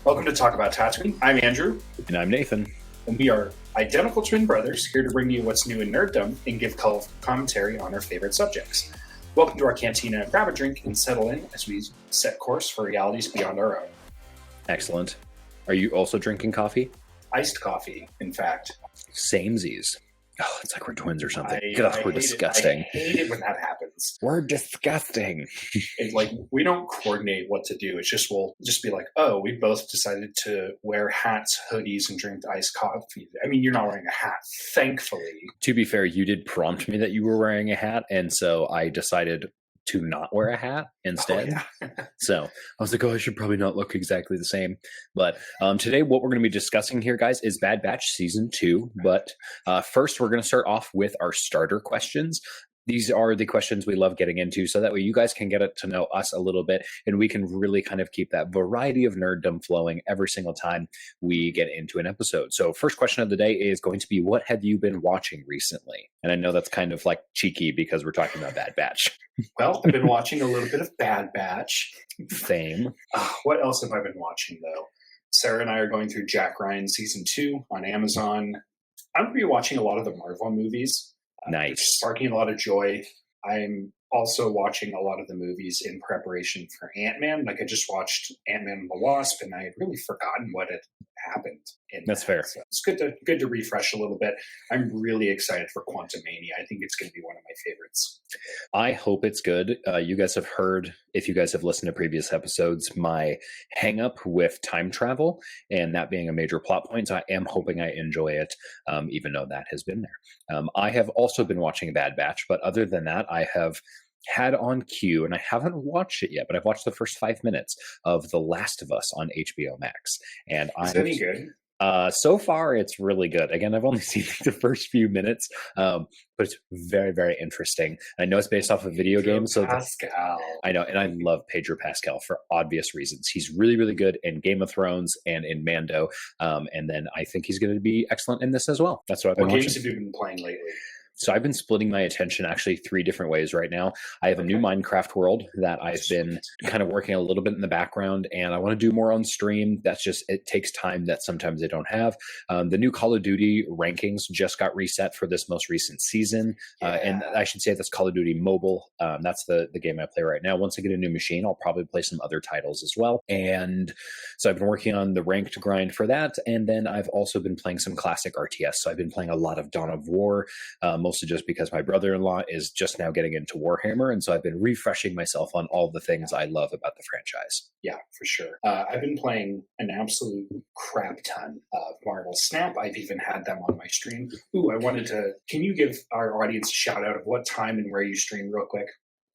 Welcome to Talk About Tatooine. I'm Andrew. And I'm Nathan. And we are identical twin brothers here to bring you what's new in nerddom and give commentary on our favorite subjects. Welcome to our cantina. Grab a drink and settle in as we set course for realities beyond our own. Excellent. Are you also drinking coffee? Iced coffee, in fact. Samesies. Oh, it's like we're twins or something. We're disgusting. I hate it when that happens. We're disgusting. It's like we don't coordinate what to do. It's just we'll just be like, oh, we both decided to wear hats, hoodies, and drink iced coffee. I mean, you're not wearing a hat, thankfully. To be fair, you did prompt me that you were wearing a hat, and so I decided to not wear a hat instead. Oh, yeah. So I was like, I should probably not look exactly the same. But today what we're going to be discussing here, guys, is Bad Batch Season 2. But first, we're going to start off with our starter questions. These are the questions we love getting into, so that way you guys can get to know us a little bit, and we can really kind of keep that variety of nerddom flowing every single time we get into an episode. So first question of the day is going to be, what have you been watching recently? And I know that's kind of like cheeky because we're talking about Bad Batch. Well, I've been watching a little bit of Bad Batch. Same. What else have I been watching, though? Sarah and I are going through Jack Ryan Season 2 on Amazon. I'm going to be watching a lot of the Marvel movies. Nice. Sparking a lot of joy. I'm also watching a lot of the movies in preparation for Ant-Man. Like, I just watched Ant-Man and the Wasp, and I had really forgotten what had happened. That's fair. So it's good to refresh a little bit. I'm really excited for Quantumania. I think it's going to be one of my favorites. I hope it's good. You guys have heard, if you guys have listened to previous episodes, my hang up with time travel and that being a major plot point. So I am hoping I enjoy it, even though that has been there. I have also been watching Bad Batch, but other than that, I have had on queue, and I haven't watched it yet, but I've watched the first 5 minutes of The Last of Us on HBO Max. And Is it any good? So far, it's really good. Again, I've only seen the first few minutes, but it's very, very interesting. I know it's based off a video game, so Pascal. I know, and I love Pedro Pascal for obvious reasons. He's really, really good in Game of Thrones and in Mando, and then I think he's going to be excellent in this as well. That's what I've been watching. What games have you been playing lately? So I've been splitting my attention actually 3 different ways right now. I have a new Minecraft world that I've been kind of working a little bit in the background, and I want to do more on stream. That's just, it takes time that sometimes I don't have. The new Call of Duty rankings just got reset for this most recent season. And I should say that's Call of Duty Mobile. That's the game I play right now. Once I get a new machine, I'll probably play some other titles as well. And so I've been working on the ranked grind for that. And then I've also been playing some classic RTS. So I've been playing a lot of Dawn of War, mostly just because my brother-in-law is just now getting into Warhammer, and so I've been refreshing myself on all the things I love about the franchise. Yeah, for sure. I've been playing an absolute crap ton of Marvel Snap. I've even had them on my stream. Can you give our audience a shout out of what time and where you stream real quick?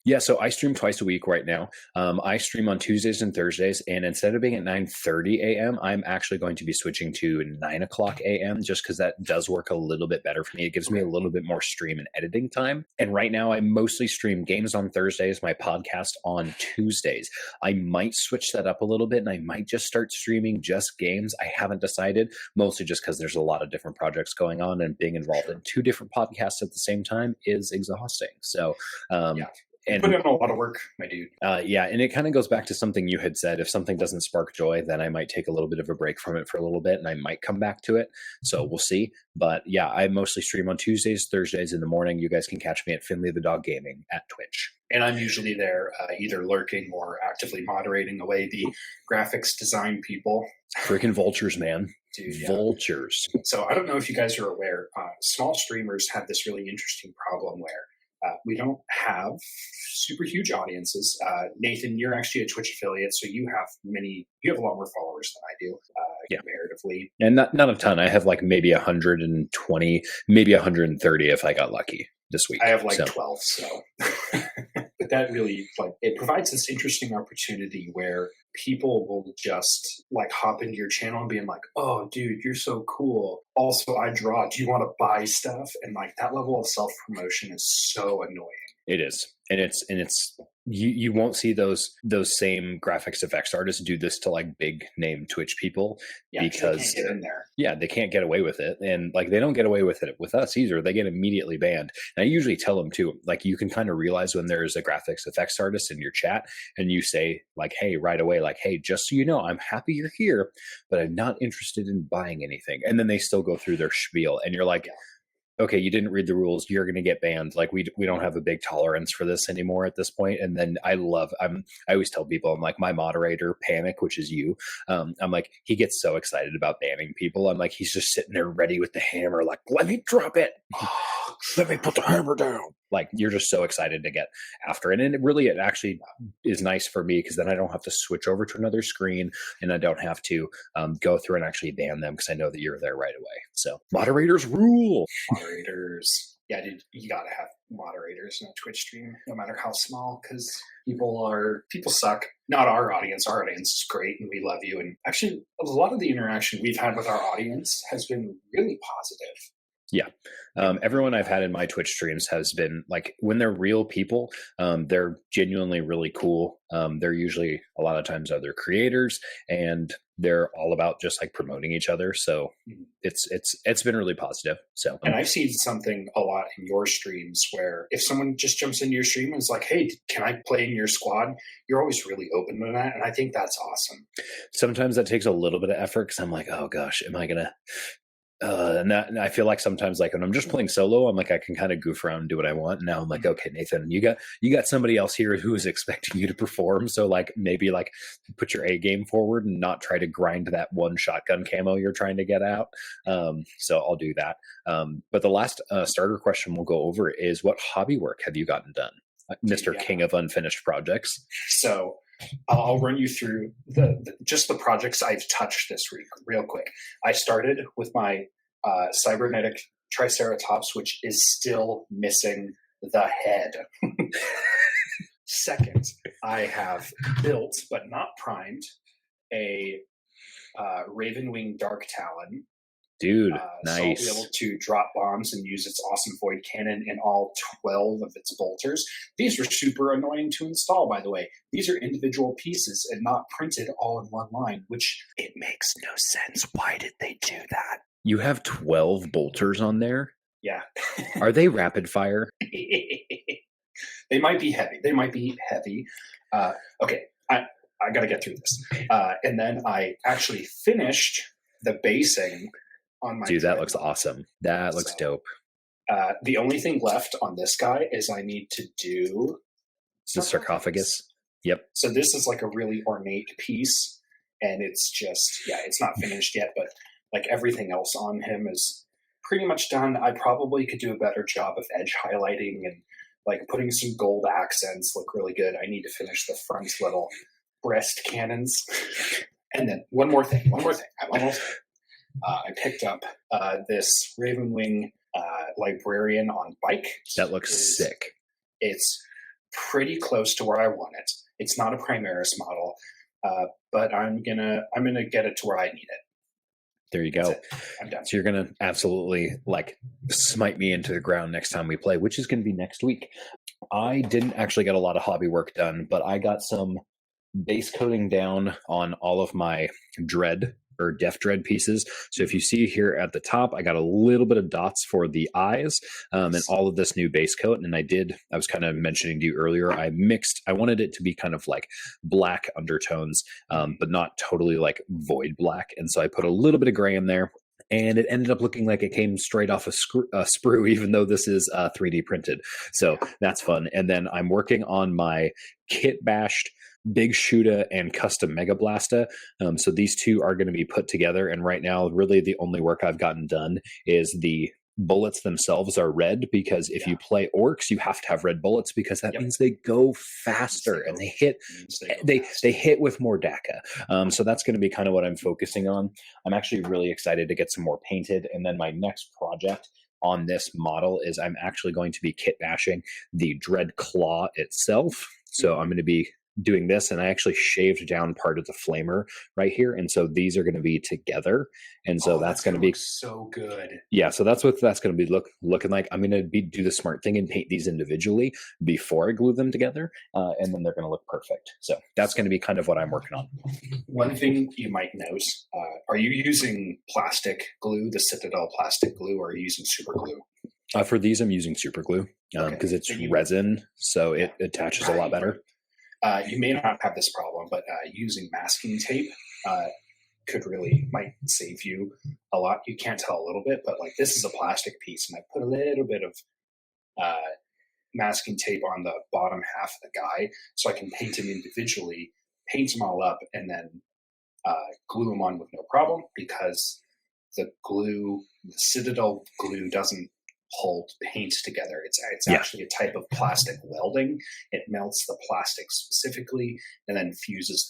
Yeah, so I stream twice a week right now. I stream on Tuesdays and Thursdays, and instead of being at 9:30 a.m., I'm actually going to be switching to 9 o'clock a.m. just because that does work a little bit better for me. It gives me a little bit more stream and editing time. And right now, I mostly stream games on Thursdays, my podcast on Tuesdays. I might switch that up a little bit, and I might just start streaming just games. I haven't decided, mostly just because there's a lot of different projects going on, and being involved in 2 different podcasts at the same time is exhausting. So, And put in a lot of work, my dude. Yeah, and it kind of goes back to something you had said. If something doesn't spark joy, then I might take a little bit of a break from it for a little bit, and I might come back to it. So we'll see. But yeah, I mostly stream on Tuesdays, Thursdays in the morning. You guys can catch me at Finley the Dog Gaming at Twitch. And I'm usually there either lurking or actively moderating away the graphics design people. Freaking vultures, man. Dude, yeah. Vultures. So I don't know if you guys are aware, small streamers have this really interesting problem where we don't have super huge audiences. Nathan, you're actually a Twitch affiliate, so you have a lot more followers than I do, comparatively. And not a ton. I have like maybe 120, maybe 130 if I got lucky this week. I have 12, so. But that really, it provides this interesting opportunity where people will just hop into your channel and being like, oh, dude, you're so cool. Also, I draw. Do you want to buy stuff? And that level of self-promotion is so annoying. It is. And it's you won't see those same graphics effects artists do this to like big name Twitch people because because they can't get in there. Yeah, they can't get away with it, and like they don't get away with it with us either. They get immediately banned. And I usually tell them too, like you can kind of realize when there's a graphics effects artist in your chat, and you say like, "Hey," right away, like, "Hey, just so you know, I'm happy you're here, but I'm not interested in buying anything." And then they still go through their spiel, and you're like, okay, you didn't read the rules, you're going to get banned. Like we don't have a big tolerance for this anymore at this point. And then I always tell people, I'm like, my moderator Panic, which is you, I'm like, he gets so excited about banning people. I'm like, he's just sitting there ready with the hammer, like, let me drop it. Let me put the hammer down. Like you're just so excited to get after it. And it actually is nice for me because then I don't have to switch over to another screen, and I don't have to go through and actually ban them because I know that you're there right away. So moderators rule. Moderators. Yeah, dude, you gotta have moderators in a Twitch stream, no matter how small, because people suck. Not our audience. Our audience is great and we love you. And actually a lot of the interaction we've had with our audience has been really positive. Yeah. Everyone I've had in my Twitch streams has been like, when they're real people, they're genuinely really cool. They're usually a lot of times other creators, and they're all about just like promoting each other. So it's been really positive. So, and I've seen something a lot in your streams where if someone just jumps into your stream and is like, "Hey, can I play in your squad?" You're always really open to that. And I think that's awesome. Sometimes that takes a little bit of effort because I'm like, oh gosh, am I going to, and I feel like sometimes like when I'm just playing solo, I'm like, I can kind of goof around and do what I want. And now I'm like, okay, Nathan, you got somebody else here who is expecting you to perform. So like maybe like put your A game forward and not try to grind that one shotgun camo you're trying to get out. So I'll do that. But the last starter question we'll go over is, what hobby work have you gotten done, Mr. King of Unfinished Projects? So I'll run you through just the projects I've touched this week real quick. I started with my cybernetic Triceratops, which is still missing the head. Second, I have built, but not primed, a Ravenwing Dark Talon. Dude, nice. So I'll be able to drop bombs and use its awesome void cannon in all 12 of its bolters. These were super annoying to install, by the way. These are individual pieces and not printed all in one line, which it makes no sense. Why did they do that? You have 12 bolters on there? Yeah. Are they rapid fire? They might be heavy. Okay, I got to get through this. And then I actually finished the basing on my... Dude, that looks awesome. That looks dope. The only thing left on this guy is I need to do... The sarcophagus? Yep. So this is like a really ornate piece, and it's just, it's not finished yet, but like everything else on him is pretty much done. I probably could do a better job of edge highlighting and like putting some gold accents look really good. I need to finish the front little breast cannons. And then one more thing. I'm almost... I picked up this Ravenwing Librarian on bike. That looks sick. It's pretty close to where I want it. It's not a Primaris model, but I'm gonna get it to where I need it. There you go. I'm done. So you're gonna absolutely like smite me into the ground next time we play, which is gonna be next week. I didn't actually get a lot of hobby work done, but I got some base coating down on all of my dread or Def Dread pieces. So if you see here at the top, I got a little bit of dots for the eyes and all of this new base coat. And I was kind of mentioning to you earlier, I wanted it to be kind of like black undertones, but not totally like void black. And so I put a little bit of gray in there. And it ended up looking like it came straight off a sprue, even though this is 3D printed. So that's fun. And then I'm working on my kit bashed Big Shoota and custom Mega Blasta. So these two are going to be put together. And right now, really the only work I've gotten done is the bullets themselves are red, because if you play orcs, you have to have red bullets because that means they go faster and they hit with more DACA. So that's going to be kind of what I'm focusing on. I'm actually really excited to get some more painted. And then my next project on this model is I'm actually going to be kit bashing the Dread Claw itself. So I'm going to be doing this, and I actually shaved down part of the flamer right here. And so these are going to be together. And so that's going to be so good. Yeah, so that's what that's going to be looking like. I'm going to do the smart thing and paint these individually before I glue them together, and then they're going to look perfect. So that's going to be kind of what I'm working on. One thing you might note, are you using plastic glue, the Citadel plastic glue, or are you using super glue? For these, I'm using super glue because it's resin, so it attaches a lot better. You may not have this problem, but using masking tape might save you a lot. You can't tell a little bit, but like this is a plastic piece, and I put a little bit of masking tape on the bottom half of the guy so I can paint him individually, paint them all up, and then glue them on with no problem, because the Citadel glue doesn't hold paint together. It's actually a type of plastic welding. It melts the plastic specifically and then fuses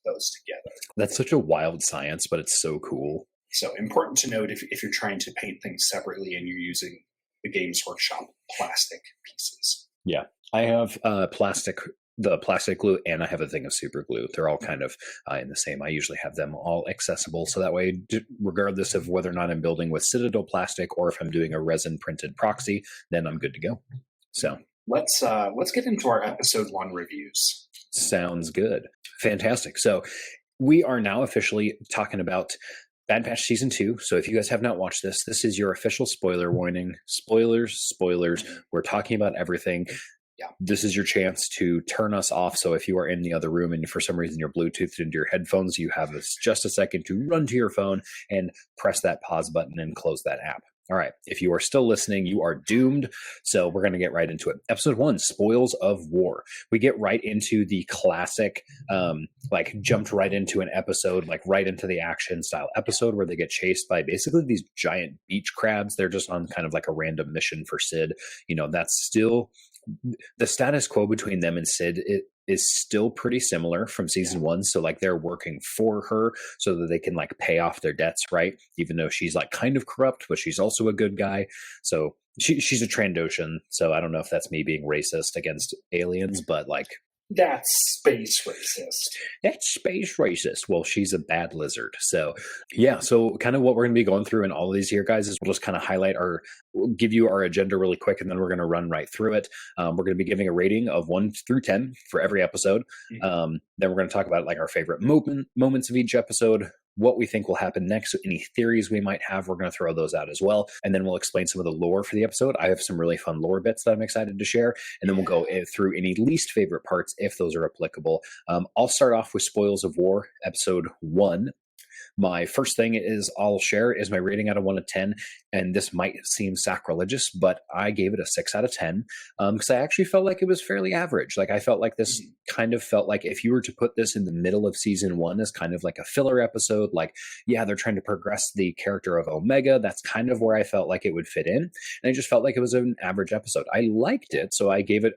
those together. That's such a wild science, but it's so cool. So important to note if you're trying to paint things separately and you're using the Games Workshop plastic pieces. Yeah, I have the plastic glue, and I have a thing of super glue. They're all kind of in the same. I usually have them all accessible, so that way, regardless of whether or not I'm building with Citadel plastic or if I'm doing a resin printed proxy, then I'm good to go. So let's get into our episode 1 reviews. Sounds good. Fantastic. So we are now officially talking about Bad Batch Season 2. So if you guys have not watched this, this is your official spoiler warning. Spoilers. We're talking about everything. Yeah, this is your chance to turn us off. So if you are in the other room and for some reason you're Bluetoothed into your headphones, you have just a second to run to your phone and press that pause button and close that app. All right. If you are still listening, you are doomed. So we're going to get right into it. Episode 1, Spoils of War. We get right into the classic, jumped right into an episode, like right into the action style episode where they get chased by basically these giant beach crabs. They're just on kind of like a random mission for Sid. That's still the status quo between them and Sid. It is still pretty similar from season 1. So like they're working for her so that they can like pay off their debts, right? Even though she's like kind of corrupt, but she's also a good guy. So she's a Trandoshan. So I don't know if that's me being racist against aliens, but like that's space racist. Well, she's a bad lizard. So yeah, so kind of what we're going to be going through in all of these here, guys, is we'll just kind of we'll give you our agenda really quick, and then we're going to run right through it. We're going to be giving a rating of 1 through 10 for every episode. Mm-hmm. Then we're going to talk about like our favorite moments of each episode, what we think will happen next, so any theories we might have, we're going to throw those out as well. And then we'll explain some of the lore for the episode. I have some really fun lore bits that I'm excited to share. And then we'll go through any least favorite parts if those are applicable. I'll start off with Spoils of War, episode 1. My first thing I'll share is my rating out of 1 to 10. And this might seem sacrilegious, but I gave it a 6 out of 10 because I actually felt like it was fairly average. Like I felt like this kind of felt like if you were to put this in the middle of season 1 as kind of like a filler episode, like, yeah, they're trying to progress the character of Omega. That's kind of where I felt like it would fit in. And I just felt like it was an average episode. I liked it, so I gave it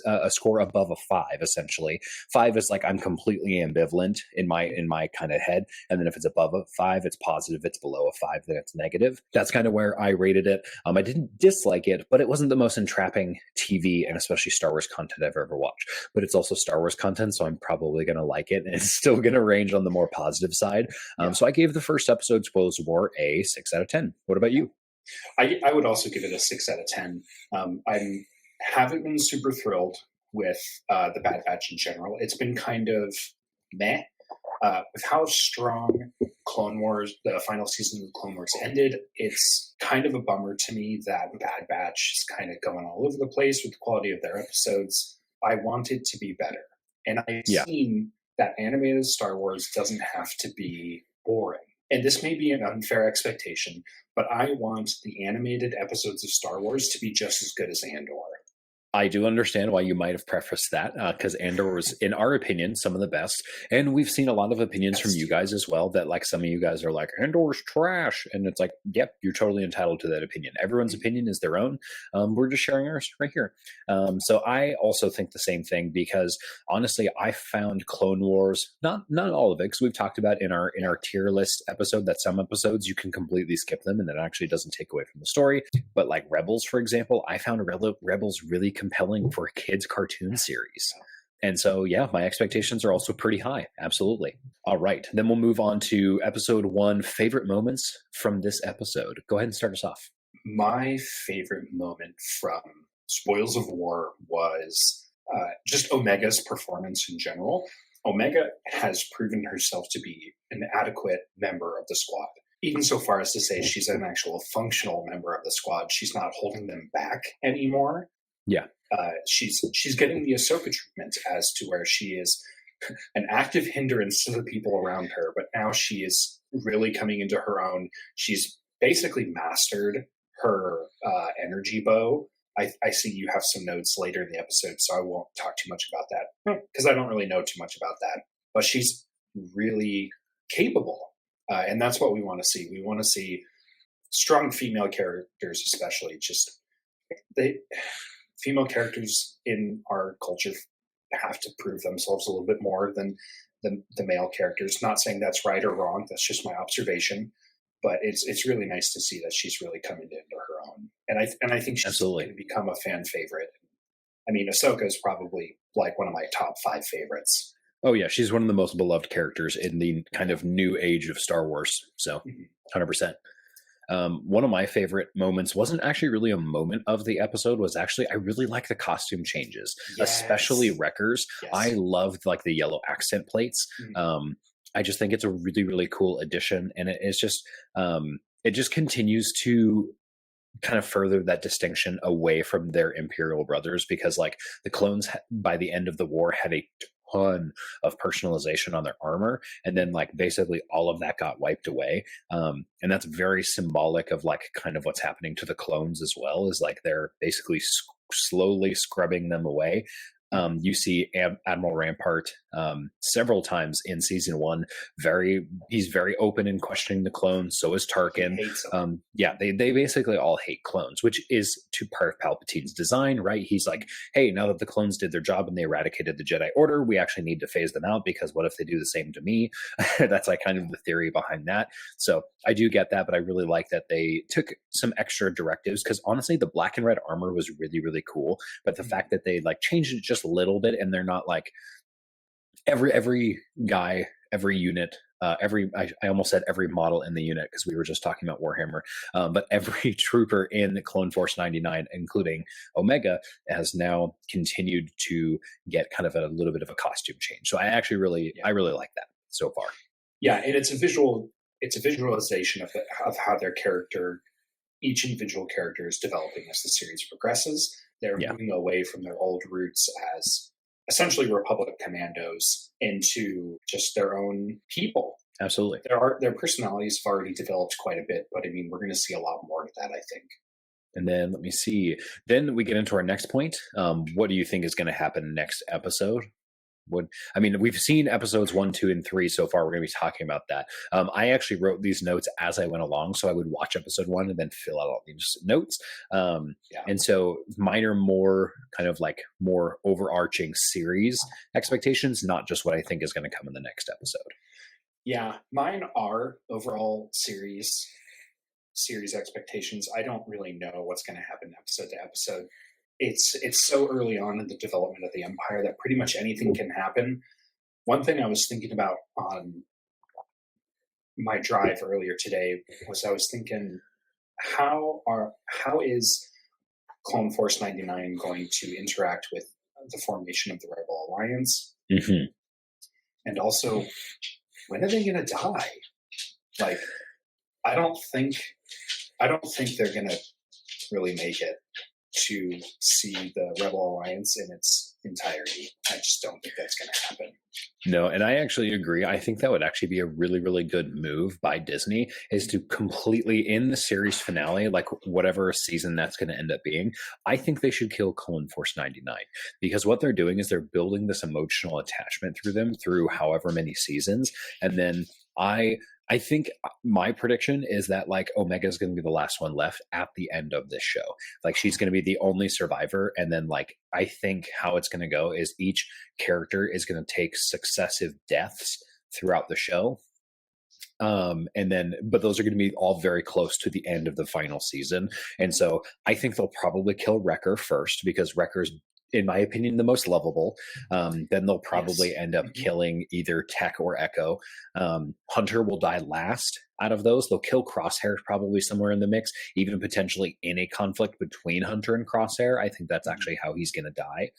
a score above a 5, essentially. 5 is like I'm completely ambivalent in my kind of head, and then if it's above a 5, it's positive. If it's below a 5, then it's negative. That's kind of where I rated it. I didn't dislike it, but it wasn't the most entrapping TV and especially Star Wars content I've ever watched. But it's also Star Wars content, so I'm probably going to like it, and it's still going to range on the more positive side. So I gave the first episode, Spoils of War, a 6 out of 10. What about you? I would also give it a 6 out of 10. I haven't been super thrilled with the Bad Batch in general. It's been kind of meh. With how strong Clone Wars, the final season of Clone Wars ended, it's kind of a bummer to me that Bad Batch is kind of going all over the place with the quality of their episodes. I want it to be better. And I've seen that animated Star Wars doesn't have to be boring. And this may be an unfair expectation, but I want the animated episodes of Star Wars to be just as good as Andor. I do understand why you might have prefaced that, because Andor was, in our opinion, some of the best. And we've seen a lot of opinions from you guys as well that like some of you guys are like, Andor's trash. And it's like, yep, you're totally entitled to that opinion. Everyone's opinion is their own. We're just sharing ours right here. So I also think the same thing because honestly, I found Clone Wars, not all of it, because we've talked about in our tier list episode that some episodes you can completely skip them and that actually doesn't take away from the story. But like Rebels, for example, I found Rebels really compelling for a kids cartoon series. And so, yeah, my expectations are also pretty high. Absolutely. All right. Then we'll move on to episode 1, favorite moments from this episode. Go ahead and start us off. My favorite moment from Spoils of War was just Omega's performance in general. Omega has proven herself to be an adequate member of the squad, even so far as to say she's an actual functional member of the squad. She's not holding them back anymore. Yeah. She's getting the Ahsoka treatment as to where she is an active hindrance to the people around her, but now she is really coming into her own. She's basically mastered her energy bow. I see you have some notes later in the episode, so I won't talk too much about that because I don't really know too much about that. But she's really capable, and that's what we want to see. We want to see strong female characters, especially. Just female characters in our culture have to prove themselves a little bit more than the male characters. Not saying that's right or wrong. That's just my observation. But it's really nice to see that she's really coming into her own, and I think she's Absolutely going to become a fan favorite. I mean, Ahsoka is probably like one of my top 5 favorites. Oh yeah, she's one of the most beloved characters in the kind of new age of Star Wars. So, 100%. One of my favorite moments wasn't actually really a moment of the episode. Was actually I really like the costume changes, especially Wrecker's. Yes. I loved like the yellow accent plates. I just think it's a really, really cool addition. And it just continues to kind of further that distinction away from their Imperial brothers, because like the clones by the end of the war had a ton of personalization on their armor, and then like basically all of that got wiped away. And that's very symbolic of like kind of what's happening to the clones as well, is like they're basically slowly scrubbing them away. You see Admiral Rampart several times in season 1. He's very open in questioning the clones. So is Tarkin. Yeah, they basically all hate clones, which is to part of Palpatine's design, right? He's like, hey, now that the clones did their job and they eradicated the Jedi Order, we actually need to phase them out, because what if they do the same to me? That's like kind of the theory behind that. So I do get that, but I really like that they took some extra directives, because honestly, the black and red armor was really, really cool. But the fact that they like changed it just a little bit, and they're not like every guy, every unit, I almost said every model in the unit because we were just talking about Warhammer, but every trooper in Clone Force 99, including Omega, has now continued to get kind of a little bit of a costume change. So I really like that so far. Yeah, and it's a visualization of how their character, each individual character, is developing as the series progresses. They're moving away from their old roots as essentially Republic commandos into just their own people. Absolutely. Their personalities have already developed quite a bit, but I mean, we're going to see a lot more of that, I think. And then let me see. Then we get into our next point. What do you think is going to happen next episode? We've seen episodes 1, 2, and 3 so far. We're going to be talking about that. I actually wrote these notes as I went along, so I would watch episode 1 and then fill out all these notes. And so mine are more kind of like more overarching series expectations, not just what I think is going to come in the next episode. Yeah, mine are overall series expectations. I don't really know what's going to happen episode to episode. It's so early on in the development of the Empire that pretty much anything can happen. One thing I was thinking about on my drive earlier today was I was thinking, how is Clone Force 99 going to interact with the formation of the Rebel Alliance? Mm-hmm. And also, when are they going to die? Like, I don't think they're going to really make it to see the Rebel Alliance in its entirety. I just don't think that's going to happen. No, and I actually agree. I think that would actually be a really, really good move by Disney, is to completely, in the series finale, like whatever season that's going to end up being, I think they should kill Clone Force 99, because what they're doing is they're building this emotional attachment through them through however many seasons. And then I think my prediction is that like Omega is going to be the last one left at the end of this show. Like she's going to be the only survivor. And then like, I think how it's going to go is each character is going to take successive deaths throughout the show. But those are going to be all very close to the end of the final season. And so I think they'll probably kill Wrecker first, because Wrecker's in my opinion, the most lovable. Then they'll probably Yes. end up Mhm. killing either Tech or Echo. Hunter will die last out of those. They'll kill Crosshair probably somewhere in the mix, even potentially in a conflict between Hunter and Crosshair. I think that's actually how he's going to die,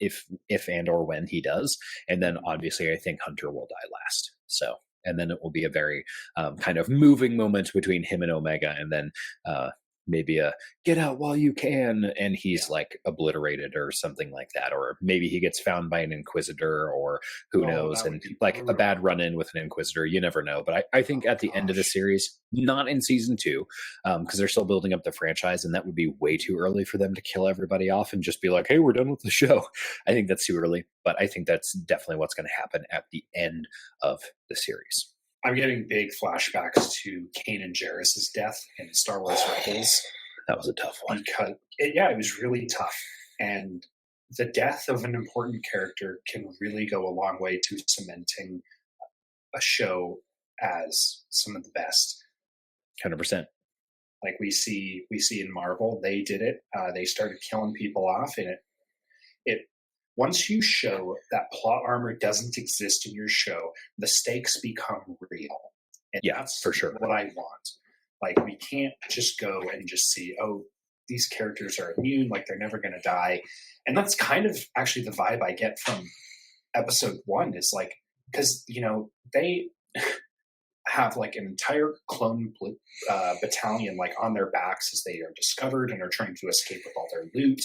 if and or when he does. And then obviously, I think Hunter will die last. So. And then it will be a very kind of moving moment between him and Omega, and then maybe a get out while you can, and he's like obliterated or something like that, or maybe he gets found by an Inquisitor, or who knows, That and would be like a brutal. bad run-in with an Inquisitor. You never know. But I think at the end of the Gosh. series, not in season 2, because they're still building up the franchise, and that would be way too early for them to kill everybody off and just be like, hey, we're done with the show. I think that's too early, but I think that's definitely what's going to happen at the end of the series. I'm getting big flashbacks to Kanan Jarrus's death in Star Wars Rebels. That was a tough one. Because it was really tough, and the death of an important character can really go a long way to cementing a show as some of the best. 100%. Like we see in Marvel, they did it. They started killing people off, and it once you show that plot armor doesn't exist in your show, the stakes become real. And Yeah, that's for sure. what I want. Like we can't just go and just see, oh, these characters are immune, like they're never going to die. And that's kind of actually the vibe I get from episode 1 is like, because they have like an entire clone battalion like on their backs as they are discovered and are trying to escape with all their loot,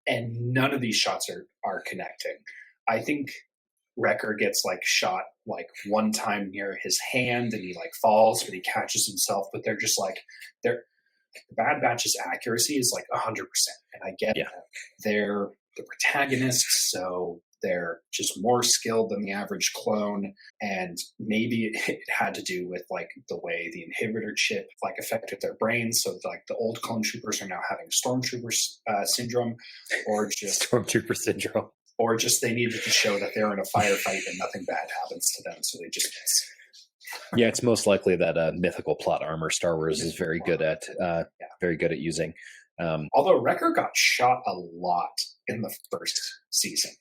and none of these shots are connecting. I think Wrecker gets like shot like one time near his hand and he like falls, but he catches himself. But they're just like the Bad Batch's accuracy is like 100%, and I get that they're the protagonists, so they're just more skilled than the average clone, and maybe it had to do with like the way the inhibitor chip like affected their brains, so like the old clone troopers are now having stormtrooper syndrome, or just Stormtrooper syndrome. Or just they needed to show that they're in a firefight and nothing bad happens to them, so they just miss. Yeah, it's most likely that mythical plot armor Star Wars is very good at using. Although Wrecker got shot a lot in the first season.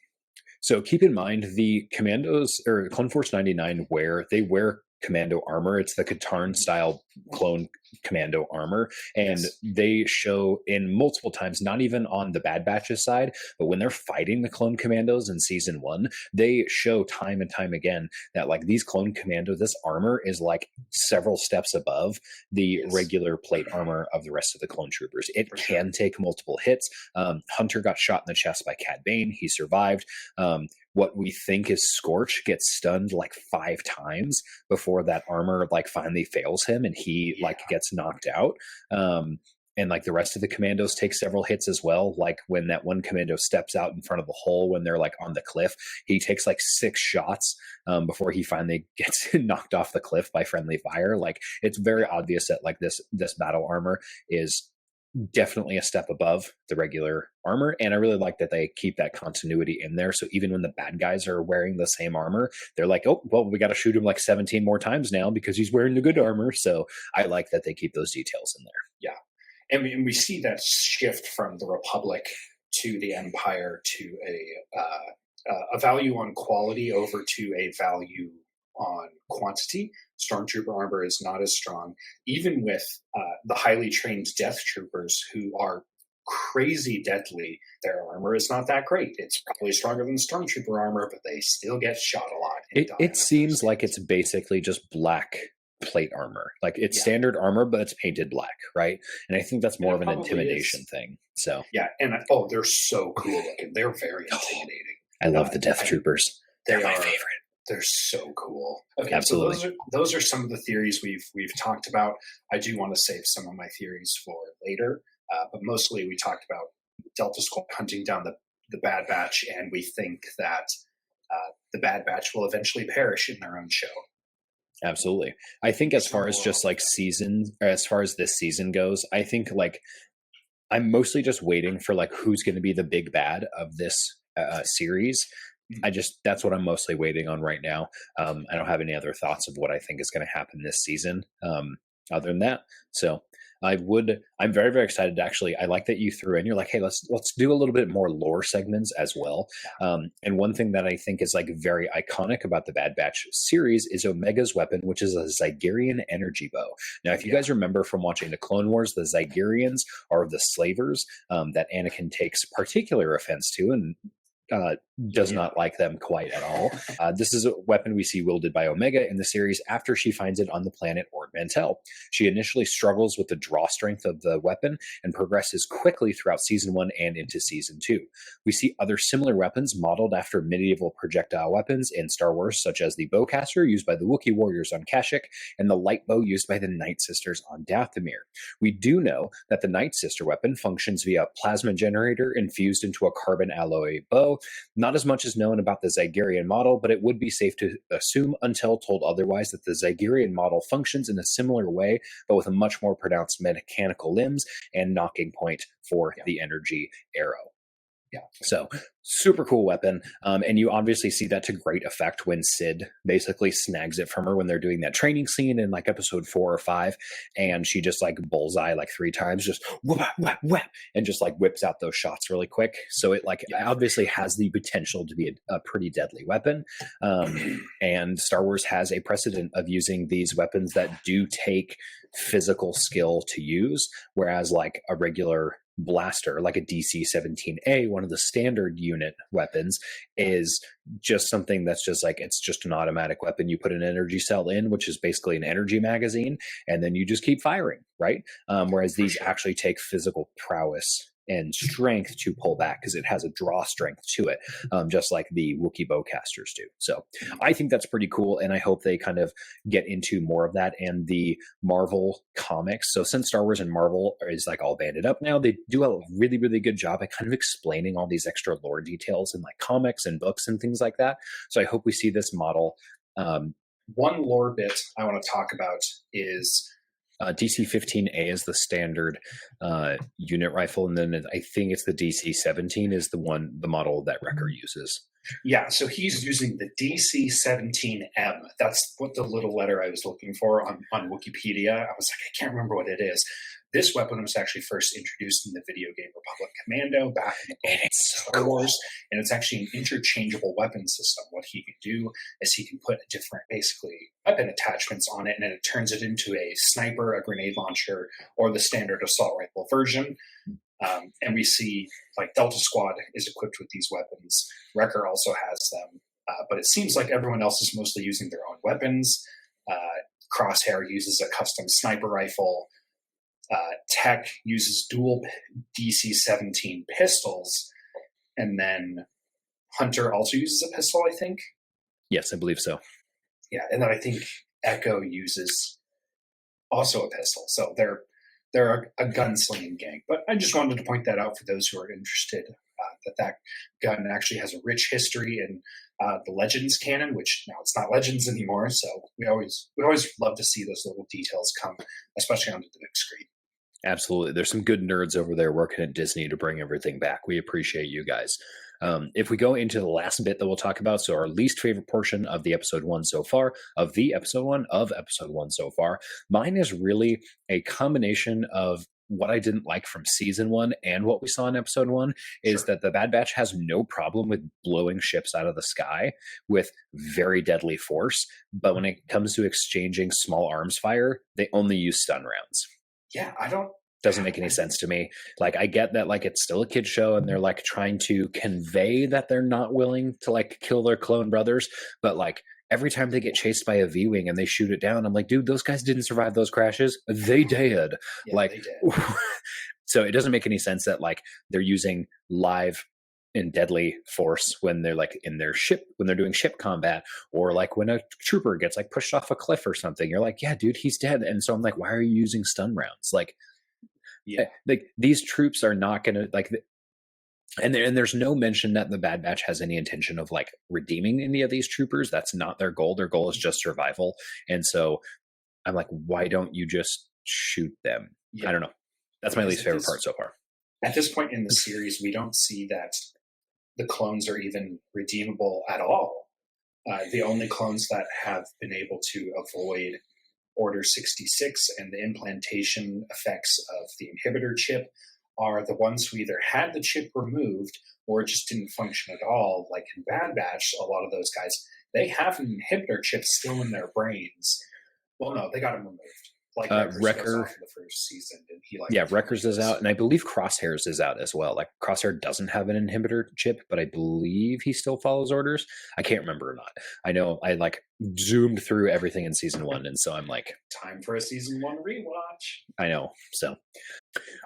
So keep in mind the Commandos or Clone Force 99 they wear commando armor. It's the Katarn style clone commando armor, and they show in multiple times, not even on the Bad Batch's side, but when they're fighting the clone commandos in season 1, they show time and time again that like these clone commandos, this armor is like several steps above the regular plate armor of the rest of the clone troopers. It can take multiple hits. Hunter got shot in the chest by Cad Bane. He survived. What we think is Scorch gets stunned like 5 times before that armor like finally fails him and he like gets knocked out. And like the rest of the commandos take several hits as well. Like when that one commando steps out in front of the hole when they're like on the cliff, he takes like 6 shots before he finally gets knocked off the cliff by friendly fire. Like it's very obvious that like this battle armor is definitely a step above the regular armor, and I really like that they keep that continuity in there, so even when the bad guys are wearing the same armor, they're like, oh well, we got to shoot him like 17 more times now because he's wearing the good armor. So I like that they keep those details in there. And we see that shift from the Republic to the Empire to a value on quality over to a value on quantity. Stormtrooper armor is not as strong, even with the highly trained Death Troopers who are crazy deadly. Their armor is not that great. It's probably stronger than Stormtrooper armor, but they still get shot a lot. It seems like it's basically just black plate armor. Like it's standard armor, but it's painted black, right? And I think that's more of an intimidation thing. So and they're so cool looking. They're very intimidating. I love the Death Troopers. They're my favorite. They're so cool. Okay, absolutely. So those are some of the theories we've talked about. I do want to save some of my theories for later, but mostly we talked about Delta Squad hunting down the Bad Batch, and we think that the Bad Batch will eventually perish in their own show. Absolutely. I think as far as just like as far as this season goes, I think like I'm mostly just waiting for like who's going to be the big bad of this series. That's what I'm mostly waiting on right now. I don't have any other thoughts of what I think is going to happen this season. other than that. So I'm very, very excited to actually, I like that you threw in, you're like, hey, let's do a little bit more lore segments as well. And one thing that I think is like very iconic about the Bad Batch series is Omega's weapon, which is a Zygerian energy bow. Now, if you guys remember from watching the Clone Wars, the Zygerians are the slavers that Anakin takes particular offense to, and does not like them quite at all. This is a weapon we see wielded by Omega in the series after she finds it on the planet Ord Mantell. She initially struggles with the draw strength of the weapon and progresses quickly throughout season 1 and into season 2. We see other similar weapons modeled after medieval projectile weapons in Star Wars, such as the bowcaster used by the Wookiee warriors on Kashyyyk and the light bow used by the Night Sisters on Dathomir. We do know that the Night Sister weapon functions via a plasma generator infused into a carbon alloy bow. Not as much is known about the Zygerian model, but it would be safe to assume, until told otherwise, that the Zygerian model functions in a similar way, but with a much more pronounced mechanical limbs and knocking point for the energy arrow. Yeah. So super cool weapon. And you obviously see that to great effect when Sid basically snags it from her when they're doing that training scene in like episode 4 or 5. And she just like bullseye like 3 times, just whap, whap, whap, and just like whips out those shots really quick. So it like obviously has the potential to be a pretty deadly weapon. And Star Wars has a precedent of using these weapons that do take physical skill to use, whereas like a regular blaster like a DC-17A, one of the standard unit weapons, is just something that's just like, it's just an automatic weapon. You put an energy cell in, which is basically an energy magazine, and then you just keep firing, right? Whereas these actually take physical prowess and strength to pull back, because it has a draw strength to it, just like the Wookiee bowcasters do. So I think that's pretty cool, and I hope they kind of get into more of that. And the Marvel comics, so since Star Wars and Marvel is like all banded up now, they do a really, really good job at kind of explaining all these extra lore details in like comics and books and things like that. So I hope we see this model. One lore bit I want to talk about is DC-15A is the standard unit rifle, and then I think it's the DC-17 is the model that Wrecker uses. Yeah, so he's using the DC-17M. That's what the little letter I was looking for on Wikipedia. I was like, I can't remember what it is. This weapon was actually first introduced in the video game Republic Commando back in Star Wars, and it's actually an interchangeable weapon system. What he can do is he can put different, basically, weapon attachments on it, and then it turns it into a sniper, a grenade launcher, or the standard assault rifle version. And we see, like, Delta Squad is equipped with these weapons. Wrecker also has them, but it seems like everyone else is mostly using their own weapons. Crosshair uses a custom sniper rifle. Tech uses dual DC-17 pistols, and then Hunter also uses a pistol, I think. Yes, I believe so. Yeah, and then I think Echo uses also a pistol. So they're a gunslinging gang. But I just wanted to point that out for those who are interested, that gun actually has a rich history in the Legends canon, which now it's not Legends anymore. So we always love to see those little details come, especially onto the big screen. Absolutely. There's some good nerds over there working at Disney to bring everything back. We appreciate you guys. If we go into the last bit that we'll talk about, so our least favorite portion of the episode 1 so far, mine is really a combination of what I didn't like from season 1 and what we saw in episode 1 is that the Bad Batch has no problem with blowing ships out of the sky with very deadly force. But when it comes to exchanging small arms fire, they only use stun rounds. Yeah, doesn't make any sense to me. Like, I get that, like, it's still a kid show and they're like trying to convey that they're not willing to like kill their clone brothers, but like every time they get chased by a V-wing and they shoot it down, I'm like, dude, those guys didn't survive those crashes. They did. Yeah, like, they did. So it doesn't make any sense that like they're using live and deadly force when they're like in their ship, when they're doing ship combat, or like when a trooper gets like pushed off a cliff or something. You're like, yeah, dude, he's dead. And so I'm like, why are you using stun rounds? Like, yeah, like these troops are not going to like, and there's no mention that the Bad Batch has any intention of like redeeming any of these troopers. That's not their goal. Their goal is just survival. And so I'm like, why don't you just shoot them? Yeah. I don't know. That's my least favorite part so far. At this point in the series, we don't see that the clones are even redeemable at all. The only clones that have been able to avoid Order 66 and the implantation effects of the inhibitor chip are the ones who either had the chip removed or it just didn't function at all. Like in Bad Batch, a lot of those guys, they have an inhibitor chip still in their brains. Well, no, they got him removed. Like Wrecker off in the first season, and he Wrecker's is out, and I believe Crosshairs is out as well. Like Crosshair doesn't have an inhibitor chip, but I believe he still follows orders. I can't remember or not. I know I zoomed through everything in season 1, and so I'm like, time for a season 1 rewatch. I know. So,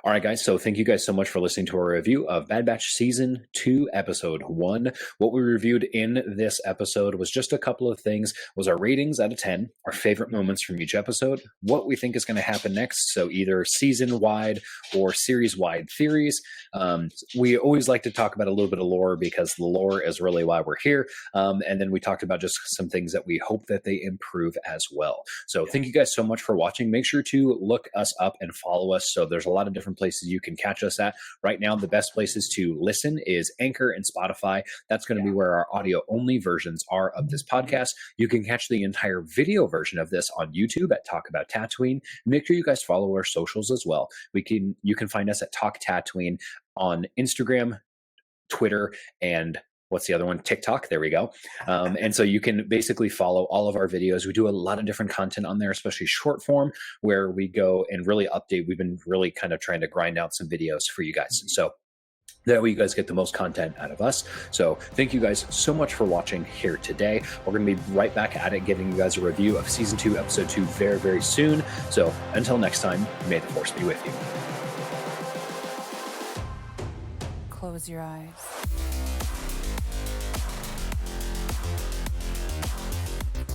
all right, guys. So thank you guys so much for listening to our review of Bad Batch Season 2, Episode 1. What we reviewed in this episode was just a couple of things, was our ratings out of 10, our favorite moments from each episode, what we think is going to happen next, so either season-wide or series-wide theories. We always like to talk about a little bit of lore because the lore is really why we're here. And then we talked about just some things that we hope that they improve as well. So thank you guys so much for watching. Make sure to look us up and follow us. So there's a lot of different places you can catch us at. Right now, the best places to listen is Anchor and Spotify. That's going to be where our audio-only versions are of this podcast. You can catch the entire video version of this on YouTube at Talk About Tatooine. Make sure you guys follow our socials as well. You can find us at Talk Tatooine on Instagram, Twitter, and what's the other one? TikTok. There we go. And so you can basically follow all of our videos. We do a lot of different content on there, especially short form, where we go and really update. We've been really kind of trying to grind out some videos for you guys. So that way you guys get the most content out of us. So thank you guys so much for watching here today. We're going to be right back at it, giving you guys a review of Season 2, Episode 2 very, very soon. So until next time, may the Force be with you. Close your eyes.